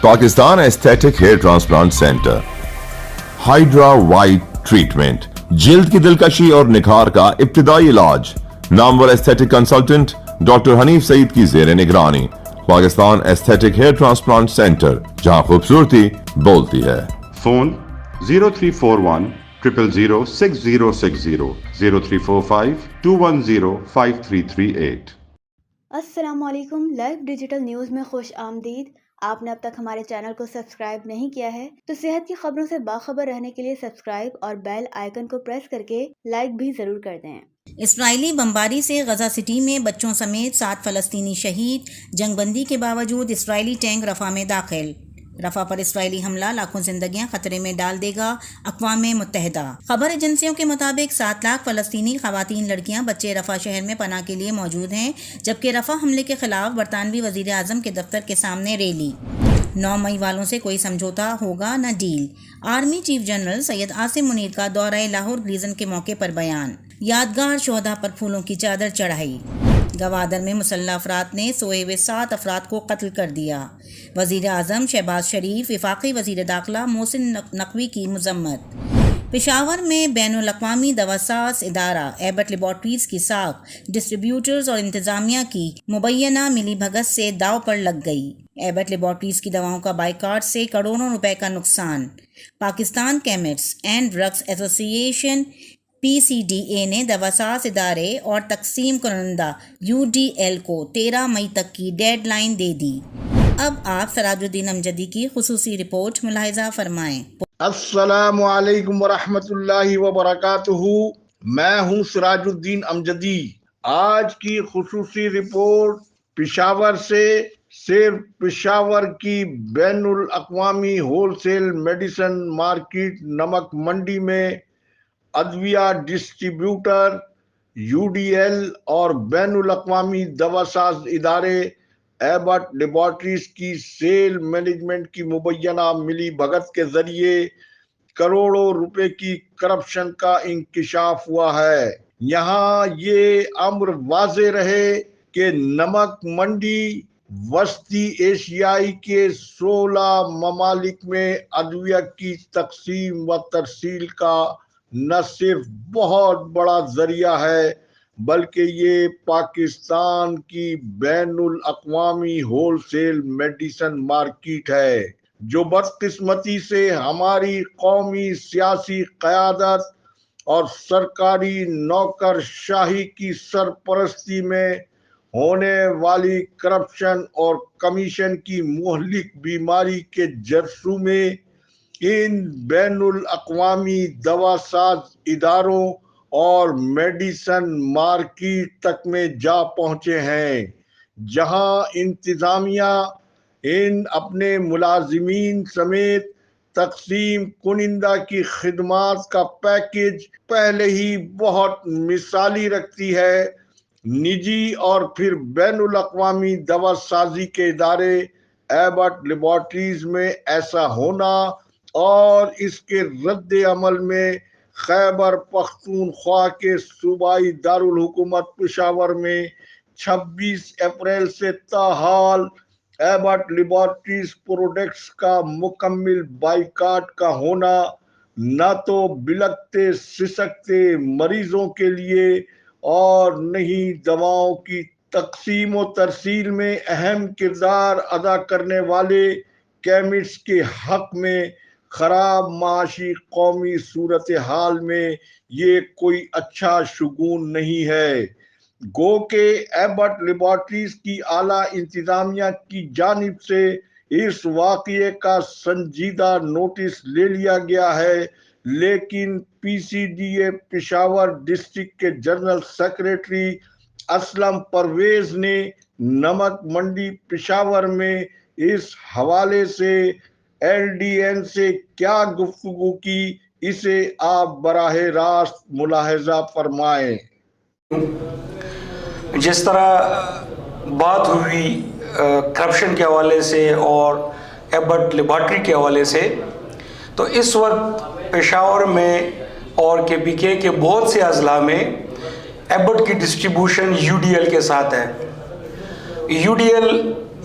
Pakistan aesthetic hair transplant centre, hydra white treatment, جلد کی دلکشی اور نکھار کا ابتدائی علاج، نامور aesthetic consultant doctor Hanif Saeed کی زیر نگرانی۔ Pakistan aesthetic hair transplant centre, جہاں خوبصورتی بولتی ہے۔ فون 0341 000 6060 0345 210 5338۔ السلام علیکم، لائیو ڈیجیٹل نیوز میں خوش آمدید۔ آپ نے اب تک ہمارے چینل کو سبسکرائب نہیں کیا ہے تو صحت کی خبروں سے باخبر رہنے کے لیے سبسکرائب اور بیل آئیکن کو پریس کر کے لائک بھی ضرور کر دیں۔ اسرائیلی بمباری سے غزہ سٹی میں بچوں سمیت 7 فلسطینی شہید، جنگ بندی کے باوجود اسرائیلی ٹینک رفح میں داخل۔ رفح پر اسرائیلی حملہ لاکھوں زندگیاں خطرے میں ڈال دے گا، اقوام متحدہ۔ خبر ایجنسیوں کے مطابق 7 لاکھ فلسطینی خواتین، لڑکیاں، بچے رفح شہر میں پناہ کے لیے موجود ہیں، جبکہ رفح حملے کے خلاف برطانوی وزیر اعظم کے دفتر کے سامنے ریلی۔ 9 مئی والوں سے کوئی سمجھوتا ہوگا نہ deal. Army chief general Syed Asim Munir کا دورہ لاہور ریلیزن کے موقع پر بیان۔ یادگار شہداء پر پھولوں کی چادر چڑھائی۔ گوادر میں مسلح افراد نے سوئے ہوئے 7 افراد کو قتل کر دیا۔ وزیر اعظم شہباز شریف، وفاقی وزیر داخلہ محسن نقوی کی مذمت۔ پشاور میں بین الاقوامی دواساز ادارہ ایبٹ لیبارٹریز کی ساکھ ڈسٹریبیوٹرز اور انتظامیہ کی مبینہ ملی بھگت سے داؤ پر لگ گئی۔ ایبٹ لیبارٹریز کی دواؤں کا بائیکاٹ سے کروڑوں روپے کا نقصان۔ پاکستان کیمسٹس اینڈ ڈرگس ایسوسی ایشن PCDA نے دواساز ادارے اور تقسیم کنندہ UDL کو 13 مئی تک کی ڈیڈ لائن دے دی۔ اب آپ سراج الدین امجدی کی خصوصی رپورٹ ملاحظہ فرمائیں۔ السلام علیکم ورحمۃ اللہ وبرکاتہ۔ میں ہوں سراج الدین امجدی۔ آج کی خصوصی رپورٹ پشاور سے۔ صرف پشاور کی بین الاقوامی ہول سیل میڈیسن مارکیٹ نمک منڈی میں ادویہ ڈسٹریبیوٹر UDL اور بین الاقوامی دواساز ادارے ایبٹ لیبارٹریز کی سیل مینجمنٹ کی مبینہ ملی بھگت کے ذریعے کروڑوں روپے کی کرپشن کا انکشاف ہوا ہے۔ یہاں یہ امر واضح رہے کہ نمک منڈی وسطی ایشیائی کے 16 ممالک میں ادویہ کی تقسیم و ترسیل کا نہ صرف بہت بڑا ذریعہ ہے بلکہ یہ پاکستان کی بین الاقوامی ہول سیل میڈیسن مارکیٹ ہے، جو بدقسمتی سے ہماری قومی سیاسی قیادت اور سرکاری نوکر شاہی کی سرپرستی میں ہونے والی کرپشن اور کمیشن کی مہلک بیماری کے جرثومے ان بین الاقوامی دواساز اداروں اور میڈیسن مارکیٹ تک میں جا پہنچے ہیں، جہاں انتظامیہ ان اپنے ملازمین سمیت تقسیم کنندہ کی خدمات کا پیکیج پہلے ہی بہت مثالی رکھتی ہے۔ نجی اور پھر بین الاقوامی دوا سازی کے ادارے ایبٹ لیبارٹریز میں ایسا ہونا اور اس کے رد عمل میں خیبر پختونخوا کے صوبائی دارالحکومت پشاور میں 26 اپریل سے تاحال ایبٹ لیبارٹریز پروڈکٹس کا مکمل بائیکاٹ کا ہونا نہ تو بلکتے سسکتے مریضوں کے لیے اور نہیں دواؤں کی تقسیم و ترسیل میں اہم کردار ادا کرنے والے کیمسٹ کے حق میں خراب معاشی قومی صورتحال میں یہ کوئی اچھا شگون نہیں ہے۔ گو کہ ایبٹ لیبارٹریز کی اعلیٰ انتظامیہ کی جانب سے اس واقعے کا سنجیدہ نوٹس لے لیا گیا ہے، لیکن PCDA پشاور ڈسٹرکٹ کے جنرل سیکریٹری اسلم پرویز نے نمک منڈی پشاور میں اس حوالے سے LDN سے کیا گفتگو کی، اسے آپ براہ راست ملاحظہ فرمائیں۔ جس طرح بات ہوئی کرپشن کے حوالے سے اور ایبٹ لیبارٹری کے حوالے سے، تو اس وقت پشاور میں اور KPK کے بہت سے اضلاع میں ایبٹ کی ڈسٹریبیوشن UDL کے ساتھ ہے۔ UDL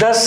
10